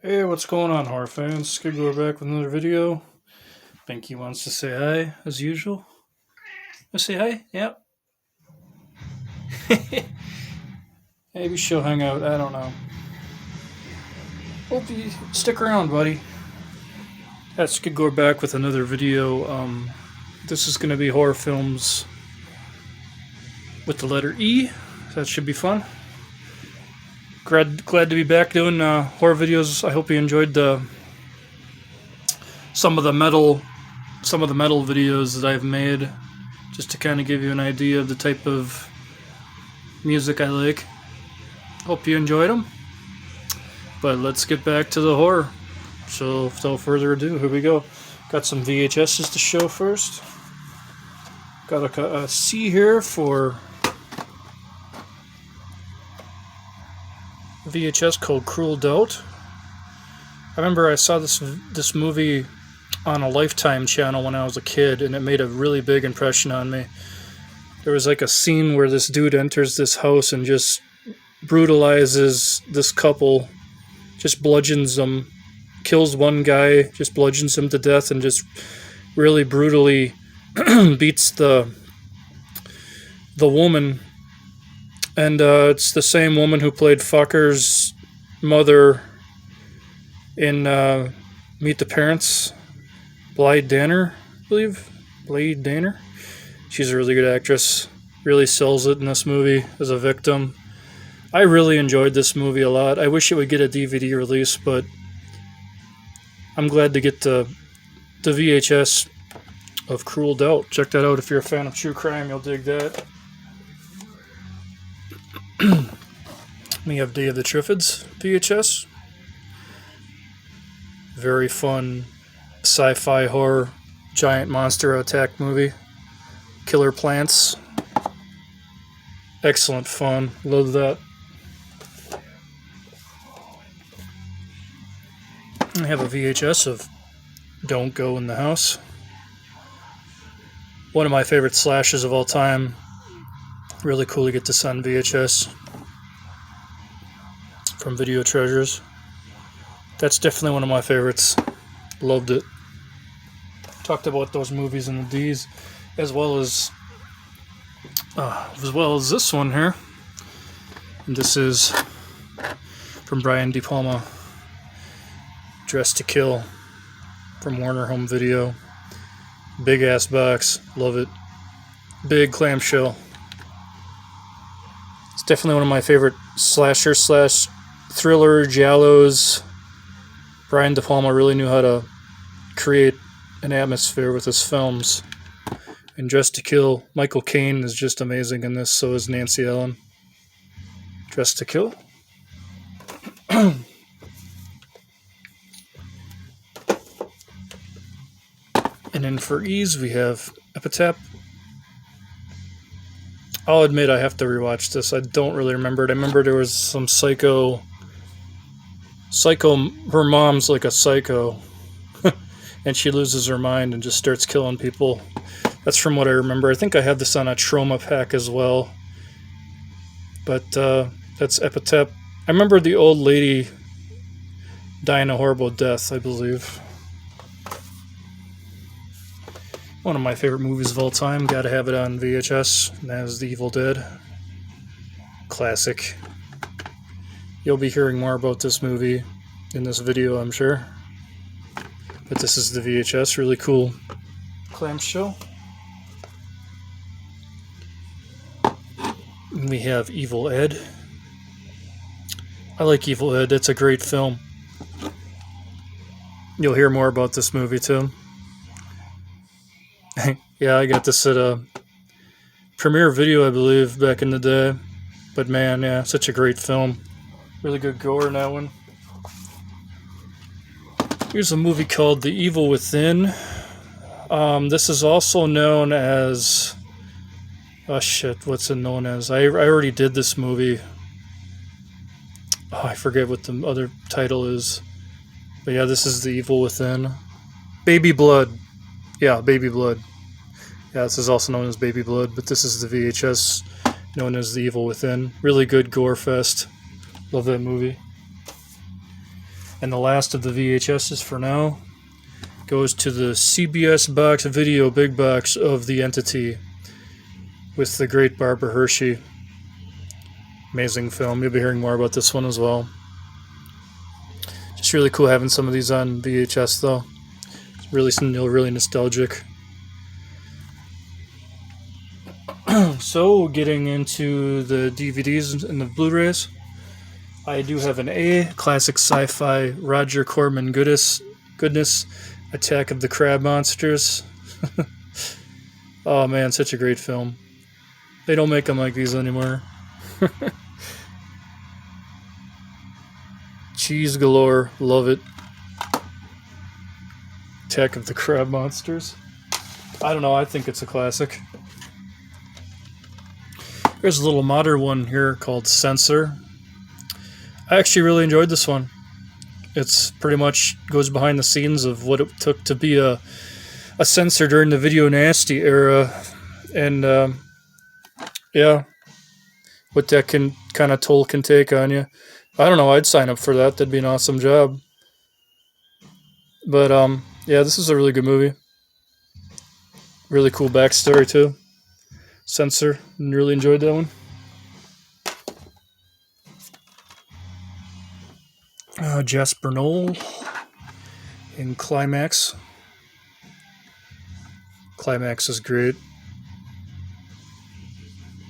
Hey, what's going on, horror fans? Good to go back with another video. Binky wants to say hi, as usual. Want to say hi? Yep. Maybe she'll hang out. I don't know. Hope you stick around, buddy. That's good. Go back with another video. This is going to be horror films with the letter E. That should be fun. Glad to be back doing horror videos. I hope you enjoyed some of the metal videos that I've made, just to kind of give you an idea of the type of music I like. Hope you enjoyed them. But let's get back to the horror. So without further ado, here we go. Got some VHSs to show first. Got a C here for VHS called Cruel Doubt. I remember I saw this movie on a Lifetime channel when I was a kid, and it made a really big impression on me. There was like a scene where this dude enters this house and just brutalizes this couple, just bludgeons them, kills one guy, just bludgeons him to death, and just really brutally beats the woman. And it's the same woman who played Fucker's mother in Meet the Parents. Blythe Danner, I believe. Blythe Danner. She's a really good actress. Really sells it in this movie as a victim. I really enjoyed this movie a lot. I wish it would get a DVD release, but I'm glad to get the VHS of Cruel Doubt. Check that out if you're a fan of true crime. You'll dig that. We have Day of the Triffids VHS. Very fun sci-fi horror giant monster attack movie. Killer plants. Excellent fun. Love that. I have a VHS of Don't Go in the House. One of my favorite slashes of all time. Really cool to get this on VHS from Video Treasures. That's definitely one of my favorites. Loved it. Talked about those movies in the D's, as well as this one here. And this is from Brian De Palma. Dressed to Kill from Warner Home Video. Big ass box. Love it. Big clamshell. It's definitely one of my favorite slasher / thriller giallos. Brian De Palma really knew how to create an atmosphere with his films. And Dressed to Kill, Michael Caine is just amazing in this, so is Nancy Allen. Dressed to Kill. And then for ease, we have Epitaph. I'll admit I have to rewatch this. I don't really remember it. I remember there was some psycho, her mom's like a psycho. And she loses her mind and just starts killing people. That's from what I remember. I think I had this on a trauma pack as well. But that's Epitaph. I remember the old lady dying a horrible death, I believe. One of my favorite movies of all time. Gotta have it on VHS. And that is The Evil Dead. Classic. You'll be hearing more about this movie in this video, I'm sure. But this is the VHS. Really cool clamshell. And we have Evil Ed. I like Evil Ed. It's a great film. You'll hear more about this movie too. Yeah, I got this at a Premiere Video, I believe, back in the day. But man, yeah, such a great film. Really good gore in that one. Here's a movie called The Evil Within. This is also known as... Oh shit, what's it known as? I already did this movie. Oh, I forget what the other title is. But yeah, this is The Evil Within. Baby Blood. Yeah, Baby Blood. Yeah, this is also known as Baby Blood, but this is the VHS known as The Evil Within. Really good gore fest. Love that movie. And the last of the VHSs for now goes to the CBS box video big box of The Entity with the great Barbara Hershey. Amazing film. You'll be hearing more about this one as well. Just really cool having some of these on VHS though. It's really nostalgic. So getting into the DVDs and the Blu-rays, I do have an A, classic sci-fi Roger Corman goodness, Attack of the Crab Monsters. Oh man, such a great film. They don't make them like these anymore. Cheese galore, love it. Attack of the Crab Monsters. I don't know, I think it's a classic. There's a little modern one here called Censor. I actually really enjoyed this one. It's pretty much goes behind the scenes of what it took to be a censor during the video nasty era, and yeah, what that can kind of toll can take on you. I don't know. I'd sign up for that. That'd be an awesome job. But yeah, this is a really good movie. Really cool backstory too. Censor, really enjoyed that one. Jasper Noel in Climax. Climax is great.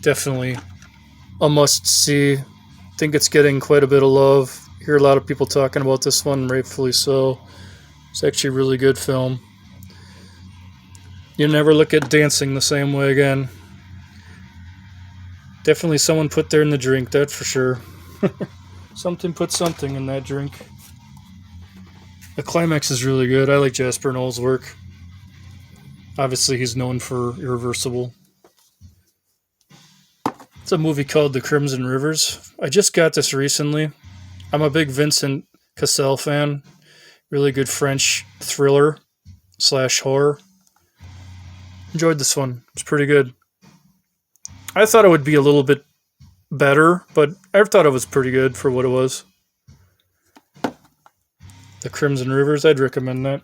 Definitely a must-see. Think it's getting quite a bit of love. Hear a lot of people talking about this one, rightfully so. It's actually a really good film. You'll never look at dancing the same way again. Definitely someone put there in the drink, that for sure. Something put something in that drink. The Climax is really good. I like Jasper Noel's work. Obviously, he's known for Irreversible. It's a movie called The Crimson Rivers. I just got this recently. I'm a big Vincent Cassel fan. Really good French thriller / horror. Enjoyed this one. It's pretty good. I thought it would be a little bit better, but I thought it was pretty good for what it was. The Crimson Rivers, I'd recommend that.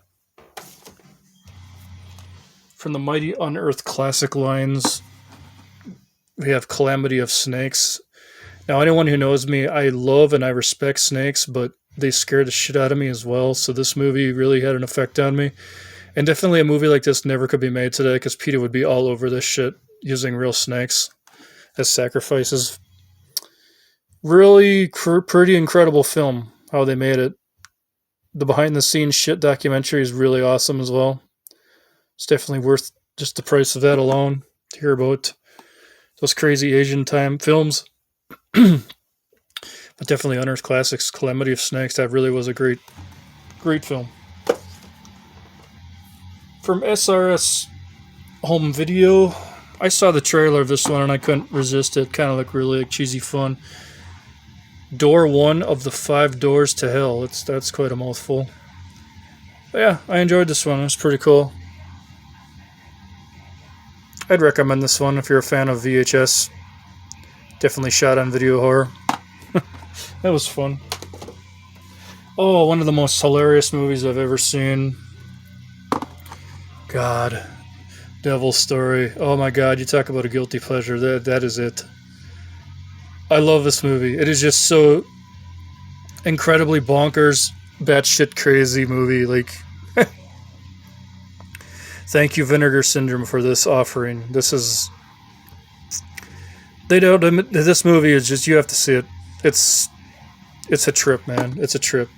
From the Mighty Unearthed classic lines, we have Calamity of Snakes. Now, anyone who knows me, I love and I respect snakes, but they scare the shit out of me as well, so this movie really had an effect on me. And definitely a movie like this never could be made today, because PETA would be all over this shit, using real snakes as sacrifices. Really pretty incredible film, how they made it. The behind-the-scenes shit documentary is really awesome as well. It's definitely worth just the price of that alone to hear about those crazy Asian time films. But definitely Unearthed Classics, Calamity of Snakes, that really was a great film. From SRS Home Video, I saw the trailer of this one and I couldn't resist it. Kind of looked really like cheesy fun. Door 1 of the 5 Doors to Hell. That's quite a mouthful. But yeah, I enjoyed this one. It was pretty cool. I'd recommend this one if you're a fan of VHS. Definitely shot on video horror. That was fun. Oh, one of the most hilarious movies I've ever seen. God. Devil's Story. Oh my god, you talk about a guilty pleasure. That is it. I love this movie. It is just so incredibly bonkers, batshit crazy movie. Like, thank you, Vinegar Syndrome, for this offering. This is... This movie is just, you have to see it. It's a trip, man. It's a trip.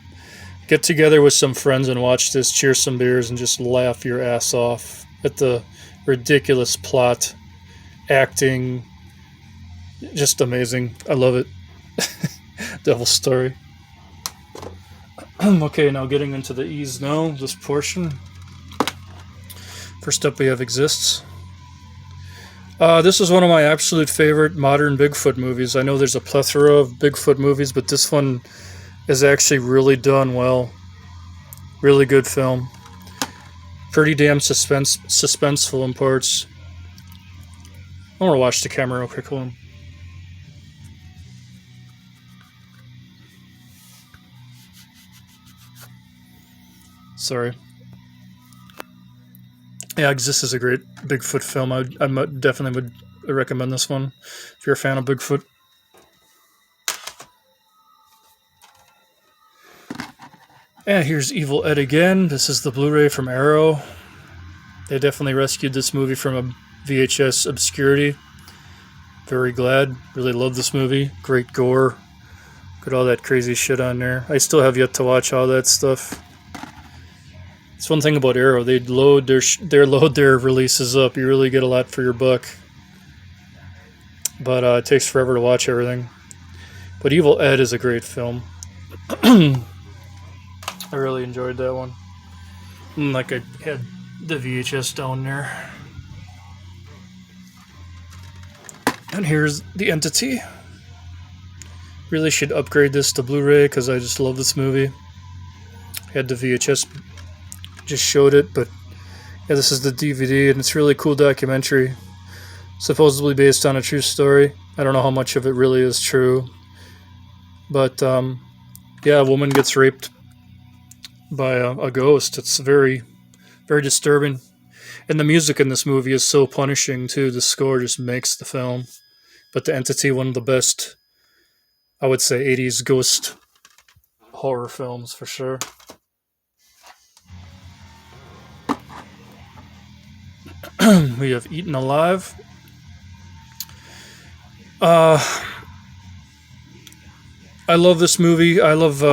Get together with some friends and watch this, cheers some beers, and just laugh your ass off at the ridiculous plot, acting. Just amazing. I love it. Devil's Story. Okay, now getting into the E's now, this portion. First up we have Exists. This is one of my absolute favorite modern Bigfoot movies. I know there's a plethora of Bigfoot movies, but this one is actually really done well. Really good film. Pretty damn suspenseful in parts. I want to watch the camera real quick. Hold on. Sorry. Yeah, 'cause this is a great Bigfoot film. Definitely would recommend this one if you're a fan of Bigfoot. And here's Evil Ed again. This is the Blu-ray from Arrow. They definitely rescued this movie from a VHS obscurity. Very glad. Really love this movie. Great gore. Got all that crazy shit on there. I still have yet to watch all that stuff. It's one thing about Arrow. They load their releases up. You really get a lot for your buck. But it takes forever to watch everything. But Evil Ed is a great film. I really enjoyed that one. Like I had the VHS down there. And here's The Entity. Really should upgrade this to Blu-ray because I just love this movie. Had the VHS, just showed it, but yeah, this is the DVD, and it's a really cool documentary. Supposedly based on a true story. I don't know how much of it really is true. But yeah, a woman gets raped by a ghost. It's very, very disturbing. And the music in this movie is so punishing too. The score just makes the film. But The Entity, one of the best, I would say, 80s ghost horror films for sure. We have Eaten Alive. I love this movie. I love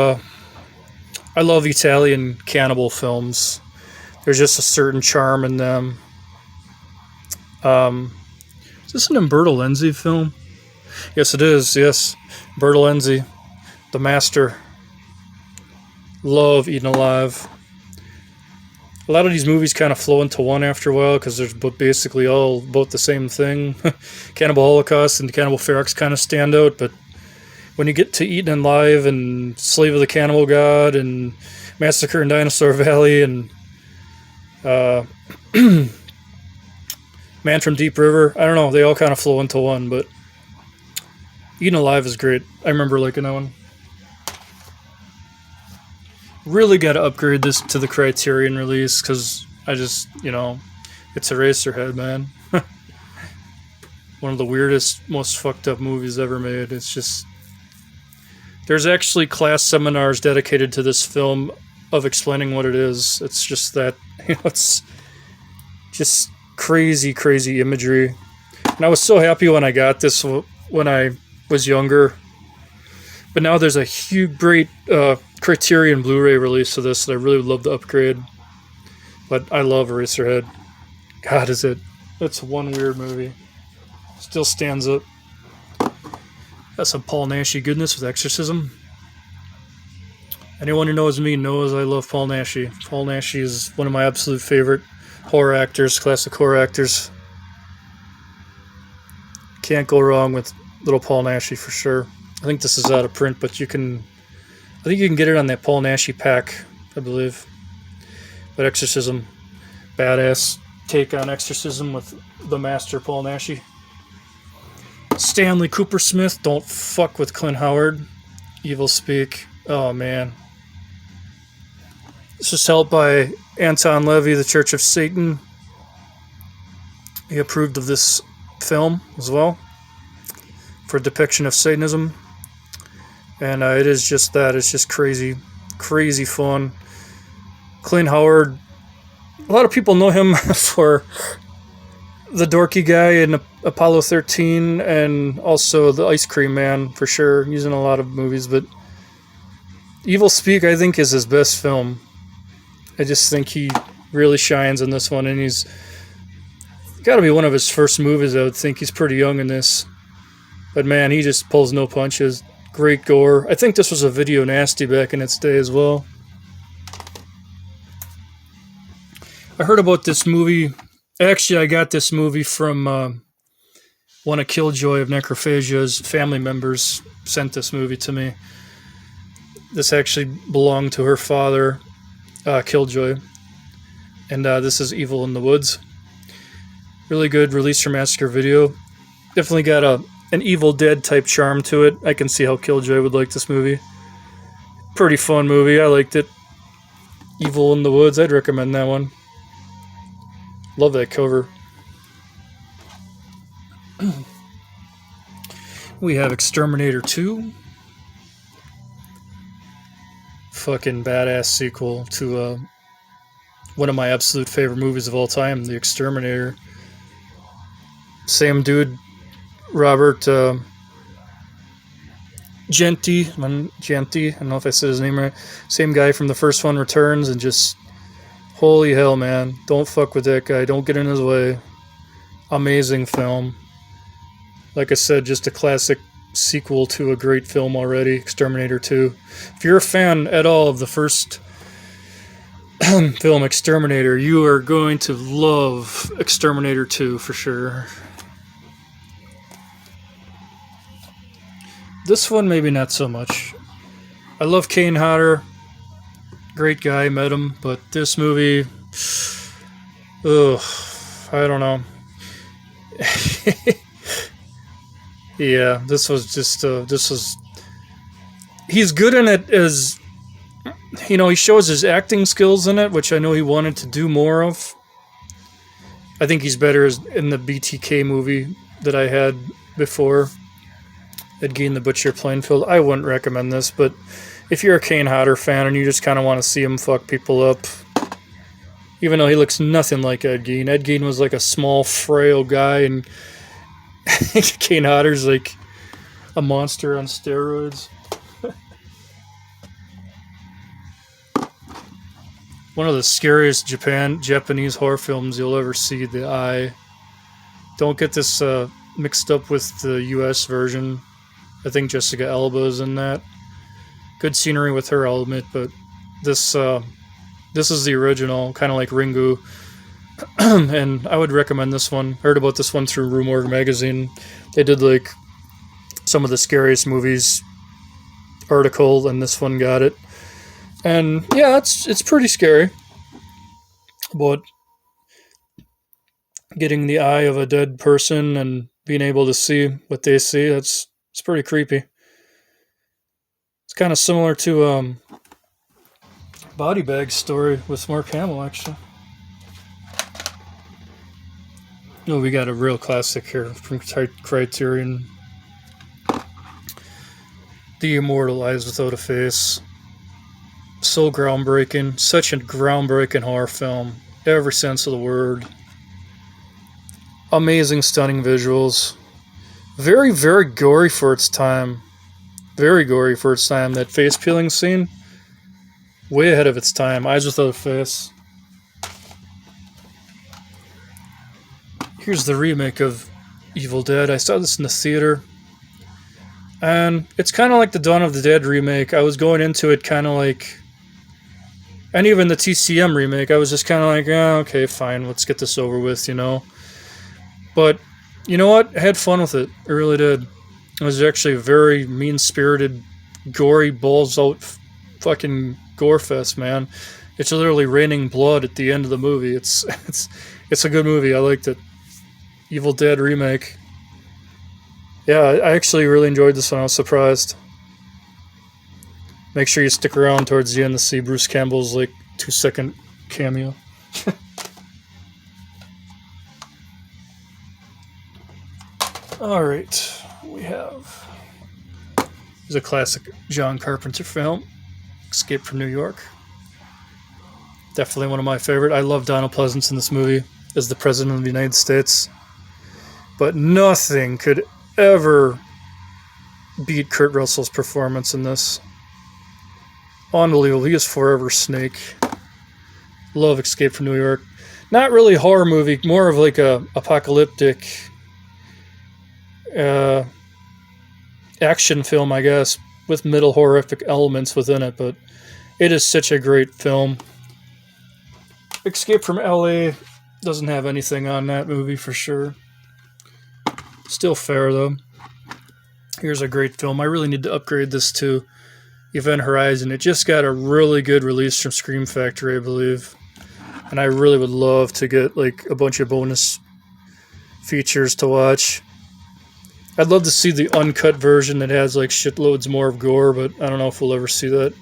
Italian cannibal films. There's just a certain charm in them. Is this an Umberto Lenzi film? Yes, it is. Yes, Umberto Lenzi, the master. Love Eaten Alive. A lot of these movies kind of flow into one after a while because they're basically all about the same thing. Cannibal Holocaust and Cannibal Ferox kind of stand out, but when you get to Eaten Alive and Slave of the Cannibal God and Massacre in Dinosaur Valley and Man from Deep River, I don't know, they all kind of flow into one, but Eaten Alive is great. I remember liking that one. Really got to upgrade this to the Criterion release because I just, it's Eraserhead, man. One of the weirdest, most fucked up movies ever made. It's just... There's actually class seminars dedicated to this film of explaining what it is. It's just that, it's just crazy, crazy imagery. And I was so happy when I got this when I was younger. But now there's a huge, great Criterion Blu-ray release of this that I really would love to upgrade. But I love Eraserhead. God, is it? It's one weird movie. Still stands up. That's some Paul Naschy goodness with Exorcism. Anyone who knows me knows I love Paul Naschy. Paul Naschy is one of my absolute favorite horror actors, classic horror actors. Can't go wrong with little Paul Naschy for sure. I think this is out of print, but I think you can get it on that Paul Naschy pack, I believe. But Exorcism, badass take on Exorcism with the master Paul Naschy. Stanley Cooper Smith, don't fuck with Clint Howard. Evil Speak. Oh man. This is helped by Anton Levy, the Church of Satan. He approved of this film as well for depiction of Satanism. And it is just that. It's just crazy, crazy fun. Clint Howard, a lot of people know him for the dorky guy in Apollo 13 and also the Ice Cream Man, for sure. He's in a lot of movies, but Evil Speak, I think, is his best film. I just think he really shines in this one, and he's got to be one of his first movies. I would think he's pretty young in this. But man, he just pulls no punches. Great gore. I think this was a Video Nasty back in its day as well. I heard about this movie. Actually, I got this movie from one of Killjoy of Necrophagia's family members sent this movie to me. This actually belonged to her father, Killjoy. And this is Evil in the Woods. Really good Release from Massacre video. Definitely got an Evil Dead type charm to it. I can see how Killjoy would like this movie. Pretty fun movie. I liked it. Evil in the Woods. I'd recommend that one. Love that cover. We have Exterminator 2. Fucking badass sequel to one of my absolute favorite movies of all time, The Exterminator. Same dude, Robert Genty. I don't know if I said his name right. Same guy from the first one returns, and just holy hell, man. Don't fuck with that guy. Don't get in his way. Amazing film. Like I said, just a classic sequel to a great film already, Exterminator 2. If you're a fan at all of the first film, Exterminator, you are going to love Exterminator 2 for sure. This one, maybe not so much. I love Kane Hodder. Great guy, met him. But this movie, ugh, I don't know. Yeah, this was just, he's good in it as, you know, he shows his acting skills in it, which I know he wanted to do more of. I think he's better in the BTK movie that I had before, Ed Gein the Butcher Plainfield. I wouldn't recommend this, but if you're a Kane Hodder fan and you just kind of want to see him fuck people up, even though he looks nothing like Ed Gein was like a small, frail guy, and Kane Hodder's like a monster on steroids. One of the scariest Japanese horror films you'll ever see, The Eye. Don't get this mixed up with the US version. I think Jessica Alba is in that. Good scenery with her, I'll admit, but this is the original, kind of like Ringu. And I would recommend this one. Heard about this one through Rue Morgue magazine. They did like some of the scariest movies article, and this one got it. And yeah, it's pretty scary. But getting the eye of a dead person and being able to see what they see, it's pretty creepy. It's kind of similar to Body Bag's story with Mark Hamill, actually. Oh, we got a real classic here from Criterion. The Immortal Eyes Without a Face. So groundbreaking. Such a groundbreaking horror film. Every sense of the word. Amazing, stunning visuals. Very, very gory for its time. Very gory for its time. That face peeling scene, way ahead of its time. Eyes Without a Face. Here's the remake of Evil Dead. I saw this in the theater, and it's kind of like the Dawn of the Dead remake. I was going into it kind of like, and even the TCM remake, I was just kind of like, yeah, okay, fine, let's get this over with, you know. But you know what? I had fun with it. I really did. It was actually a very mean-spirited, gory, balls-out fucking gore fest, man. It's literally raining blood at the end of the movie. It's a good movie. I liked it. Evil Dead remake. Yeah, I actually really enjoyed this one. I was surprised. Make sure you stick around towards the end to see Bruce Campbell's like 2-second cameo. Alright, we have... It's a classic John Carpenter film, Escape from New York. Definitely one of my favorite. I love Donald Pleasance in this movie as the President of the United States. But nothing could ever beat Kurt Russell's performance in this. Unbelievable. He is forever Snake. Love Escape from New York. Not really a horror movie, more of like a apocalyptic action film, I guess, with middle horrific elements within it, but it is such a great film. Escape from LA doesn't have anything on that movie for sure. Still fair though. Here's a great film. I really need to upgrade this to Event Horizon. It just got a really good release from Scream Factory, I believe. And I really would love to get like a bunch of bonus features to watch. I'd love to see the uncut version that has like shitloads more of gore, but I don't know if we'll ever see that.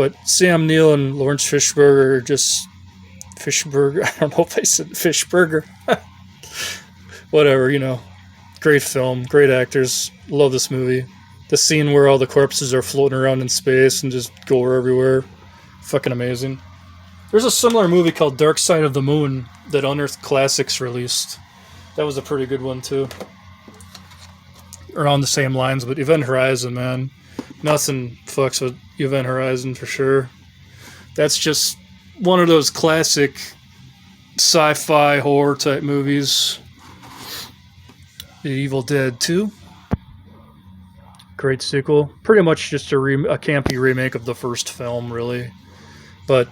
but Sam Neill and Lawrence Fishburne are just Fishburger. I don't know if I said Fishburger. Whatever, Great film, great actors. Love this movie. The scene where all the corpses are floating around in space and just go everywhere. Fucking amazing. There's a similar movie called Dark Side of the Moon that Unearthed Classics released. That was a pretty good one too. Around the same lines, but Event Horizon, man. Nothing fucks with Event Horizon for sure. That's just one of those classic sci-fi horror type movies. The Evil Dead 2. Great sequel. Pretty much just a campy remake of the first film, really. But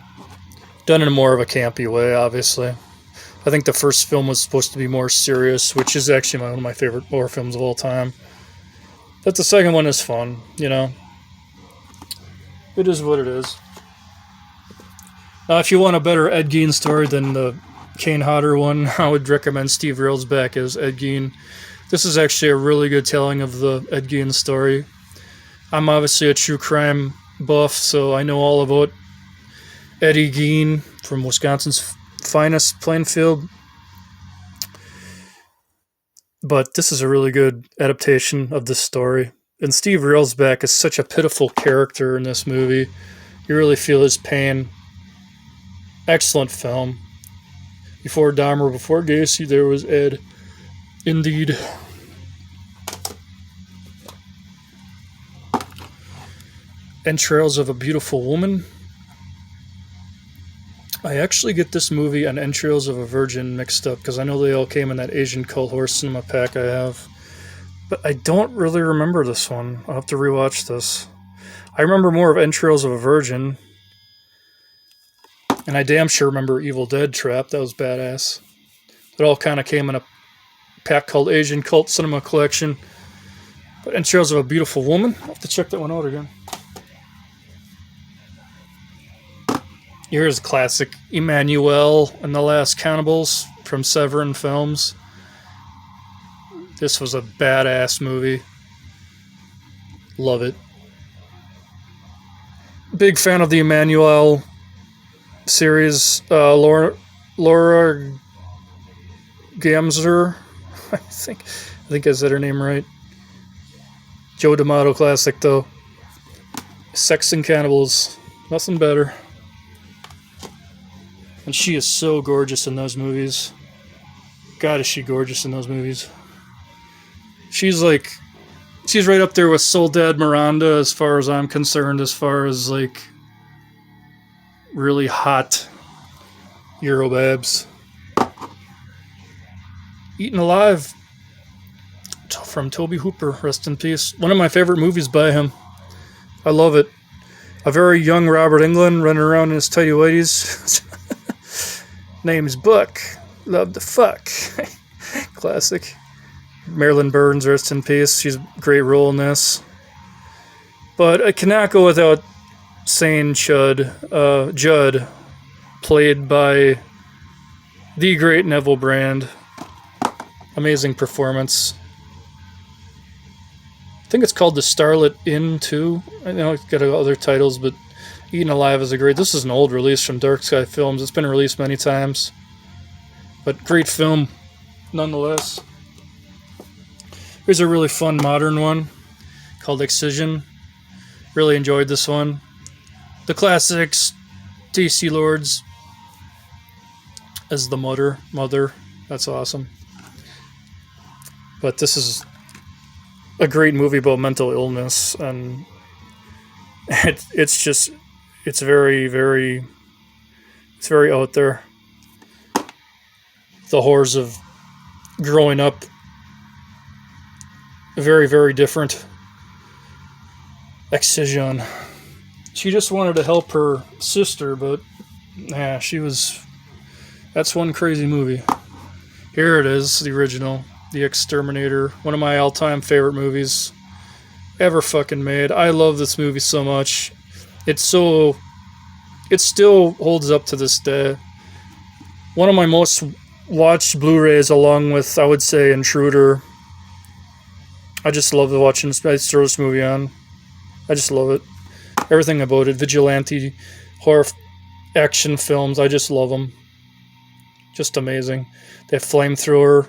done in more of a campy way, obviously. I think the first film was supposed to be more serious, which is actually one of my favorite horror films of all time. But the second one is fun, It is what it is. Now, if you want a better Ed Gein story than the Kane Hodder one, I would recommend Steve Railsback as Ed Gein. This is actually a really good telling of the Ed Gein story. I'm obviously a true crime buff, so I know all about Eddie Gein from Wisconsin's finest, Plainfield. But this is a really good adaptation of this story. And Steve Railsback is such a pitiful character in this movie. You really feel his pain. Excellent film. Before Dahmer, before Gacy, there was Ed. Indeed. Entrails of a Beautiful Woman. I actually get this movie and Entrails of a Virgin mixed up because I know they all came in that Asian cult horror cinema pack I have. But I don't really remember this one. I'll have to rewatch this. I remember more of Entrails of a Virgin. And I damn sure remember Evil Dead Trap. That was badass. It all kind of came in a pack called Asian Cult Cinema Collection. But Entrails of a Beautiful Woman. I'll have to check that one out again. Here's classic Emmanuel and the Last Cannibals from Severin Films. This was a badass movie. Love it. Big fan of the Emmanuel series. Laura Gamzer, I think I said her name right. Joe D'Amato classic though. Sex and Cannibals, nothing better. And she is so gorgeous in those movies. God, is she gorgeous in those movies. She's right up there with Soledad Miranda as far as I'm concerned, as far as really hot Eurobabes. Eaten Alive from Tobe Hooper, rest in peace. One of my favorite movies by him. I love it. A very young Robert Englund running around in his tighty whities. Name's Buck. Love to fuck. Classic. Marilyn Burns, rest in peace. She's a great role in this. But I cannot go without saying Judd, played by the great Neville Brand. Amazing performance. I think it's called The Starlit Inn too. I know it's got other titles, but Eaten Alive is a great... This is an old release from Dark Sky Films. It's been released many times. But great film, nonetheless. Here's a really fun modern one called Excision. Really enjoyed this one. The classics, DC Lords as the mother. That's awesome. But this is a great movie about mental illness, and it's very, very, it's very out there. The horrors of growing up, very, very different. Excision. She just wanted to help her sister, but that's one crazy movie. Here it is, the original, The Exterminator, one of my all-time favorite movies ever fucking made. I love this movie so much. It still holds up to this day. One of my most watched Blu-rays, along with, I would say, Intruder. I just love watching this. I throw this movie on. I just love it. Everything about it. Vigilante, horror, action films. I just love them. Just amazing. That flamethrower.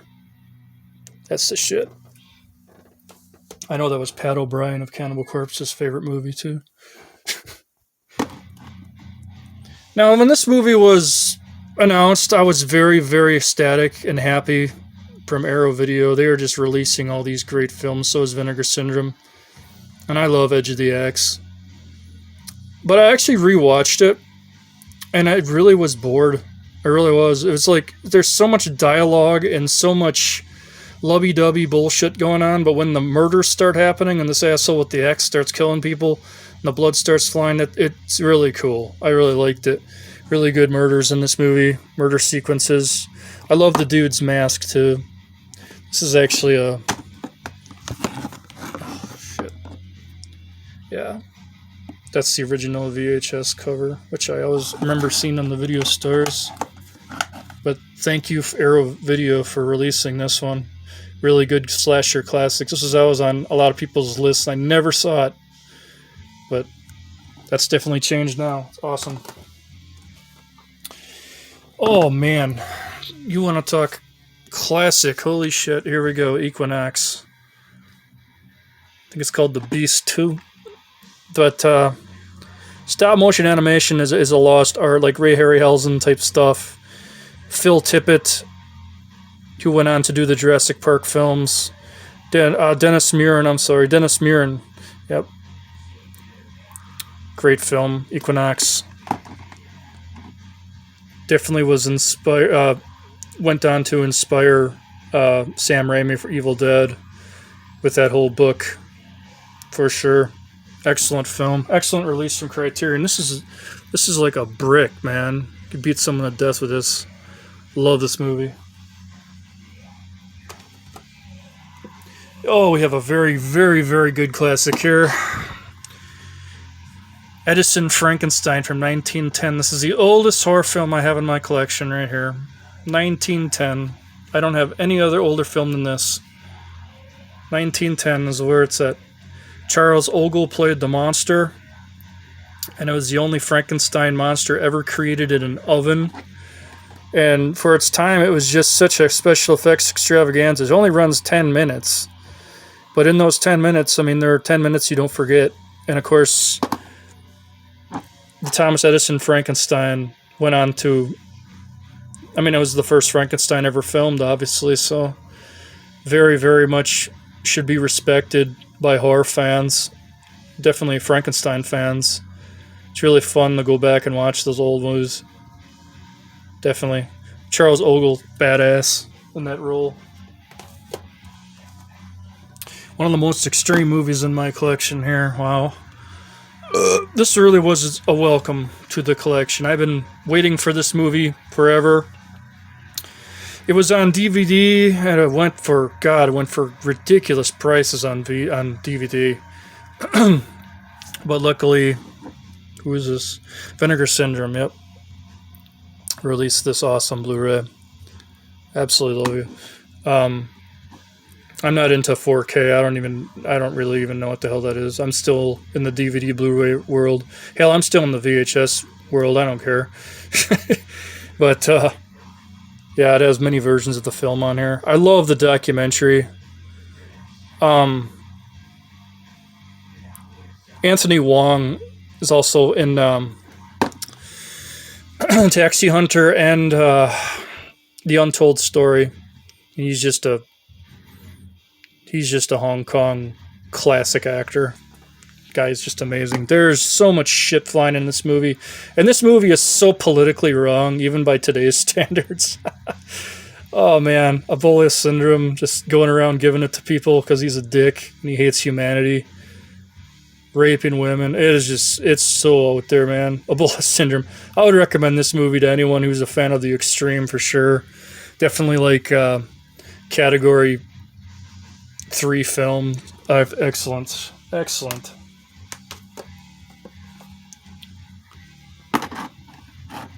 That's the shit. I know that was Pat O'Brien of Cannibal Corpse's favorite movie, too. Now, when this movie was announced, I was very, very ecstatic and happy from Arrow Video. They are just releasing all these great films. So is Vinegar Syndrome. And I love Edge of the Axe. But I actually rewatched it, and I really was bored. I really was. It was like, there's so much dialogue and so much lovey-dovey bullshit going on, but when the murders start happening and this asshole with the axe starts killing people and the blood starts flying, it's really cool. I really liked it. Really good murders in this movie. Murder sequences. I love the dude's mask, too. This is actually a... Oh, shit. Yeah. That's the original VHS cover, which I always remember seeing on the video stores. But thank you, Arrow Video, for releasing this one. Really good slasher classics. This was always on a lot of people's lists. I never saw it. But that's definitely changed now. It's awesome. Oh, man. You want to talk classic? Holy shit. Here we go. Equinox. I think it's called The Beast 2. But stop motion animation is a lost art, like Ray Harryhausen type stuff. Phil Tippett, who went on to do the Jurassic Park films. Dennis Muren. Yep. Great film. Equinox. Definitely was inspired. Went on to inspire Sam Raimi for Evil Dead with that whole book, for sure. Excellent film. Excellent release from Criterion. This is like a brick, man. You could beat someone to death with this. Love this movie. Oh, we have a very, very, very good classic here. Edison Frankenstein from 1910. This is the oldest horror film I have in my collection right here. 1910. I don't have any other older film than this. 1910 is where it's at. Charles Ogle played the monster, and it was the only Frankenstein monster ever created in an oven. And for its time, it was just such a special effects extravaganza. It only runs 10 minutes. But in those 10 minutes, I mean, there are 10 minutes you don't forget. And of course, the Thomas Edison Frankenstein went on to... I mean, it was the first Frankenstein ever filmed, obviously, so very, very much should be respected by horror fans, definitely Frankenstein fans. It's really fun to go back and watch those old movies. Definitely. Charles Ogle, badass in that role. One of the most extreme movies in my collection here. Wow. This really was a welcome to the collection. I've been waiting for this movie forever. It was on DVD, and it went for ridiculous prices on DVD. But luckily, who is this? Vinegar Syndrome, yep. Released this awesome Blu-ray. Absolutely love you. I'm not into 4K. I don't really even know what the hell that is. I'm still in the DVD Blu-ray world. Hell, I'm still in the VHS world. I don't care. But, yeah, it has many versions of the film on here. I love the documentary. Anthony Wong is also in Taxi Hunter and The Untold Story. He's just a Hong Kong classic actor. Guy's just amazing. There's so much shit flying in this movie. And this movie is so politically wrong, even by today's standards. Oh, man. Ebola syndrome, just going around giving it to people because he's a dick and he hates humanity. Raping women. It's so out there, man. Ebola syndrome. I would recommend this movie to anyone who's a fan of the extreme, for sure. Definitely like category 3 film. Excellent. Excellent.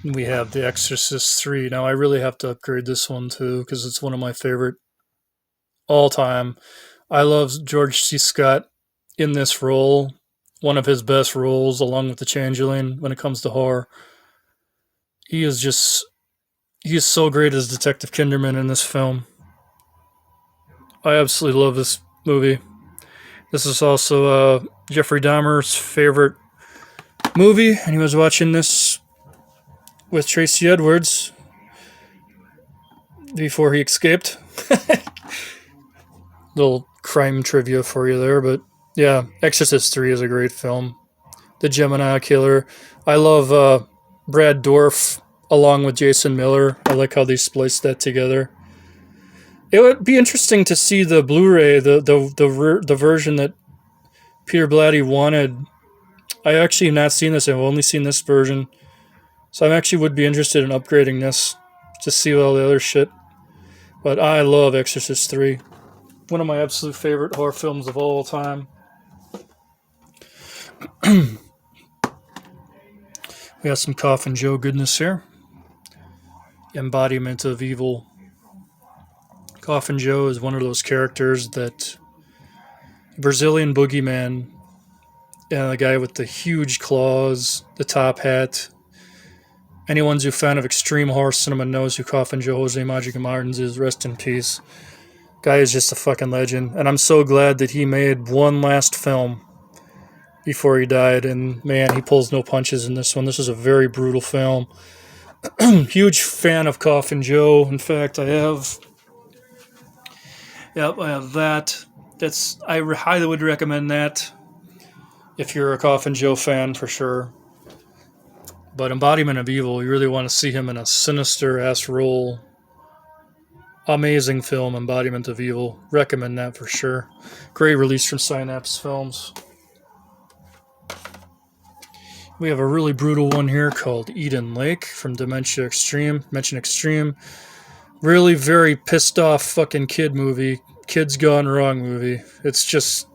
We have The Exorcist 3. Now, I really have to upgrade this one, too, because it's one of my favorite all time. I love George C. Scott in this role. one of his best roles, along with the Changeling, when it comes to horror. He is just he is so great as Detective Kinderman in this film. I absolutely love this movie. This is also Jeffrey Dahmer's favorite movie, and he was watching this with Tracy Edwards before he escaped. Little crime trivia for you there, but yeah, Exorcist 3 is a great film. The Gemini Killer. I love Brad Dourif along with Jason Miller. I like how they spliced that together. It would be interesting to see the Blu-ray, the version that Peter Blatty wanted. I actually have not seen this. I've only seen this version, so I actually would be interested in upgrading this to see all the other shit. But I love Exorcist 3. One of my absolute favorite horror films of all time. We got some Coffin Joe goodness here. Embodiment of evil. Coffin Joe is one of those characters that Brazilian boogeyman, and the guy with the huge claws, the top hat. Anyone who's a fan of extreme horror cinema knows who Coffin Joe Jose Magica Martins is. Rest in peace. Guy is just a fucking legend, and I'm so glad that he made one last film before he died, and man, he pulls no punches in this one. This is a very brutal film. Huge fan of Coffin Joe. In fact, I have that. I highly would recommend that if you're a Coffin Joe fan, for sure. But Embodiment of Evil, you really want to see him in a sinister ass role. Amazing film, Embodiment of Evil. Recommend that for sure. Great release from Synapse Films. We have a really brutal one here called Eden Lake from Dimension Extreme. Really very pissed off fucking kid movie. Kids Gone Wrong movie. It just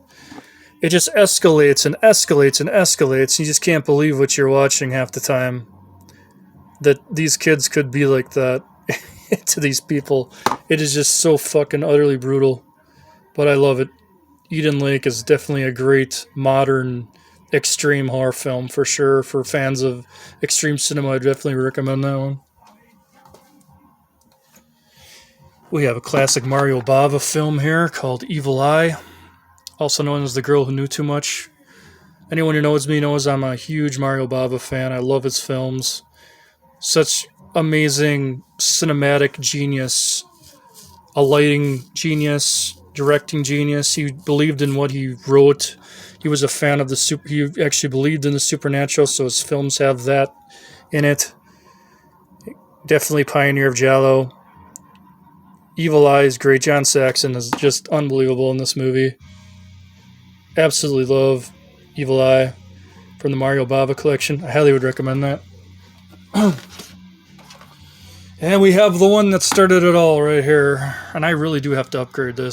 escalates and escalates and escalates. You just can't believe what you're watching half the time. That these kids could be like that to these people. It is just so fucking utterly brutal. But I love it. Eden Lake is definitely a great modern extreme horror film for sure. For fans of extreme cinema, I definitely recommend that one. We have a classic Mario Bava film here called Evil Eye, also known as The Girl Who Knew Too Much. Anyone who knows me knows I'm a huge Mario Bava fan. I love his films. Such amazing cinematic genius, a lighting genius, directing genius. He believed in what he wrote. He was a fan of he actually believed in the supernatural, so his films have that in it. Definitely pioneer of Giallo. Evil Eye is great. John Saxon is just unbelievable in this movie. Absolutely love Evil Eye from the Mario Bava collection. I highly would recommend that. And we have the one that started it all right here. And I really do have to upgrade this.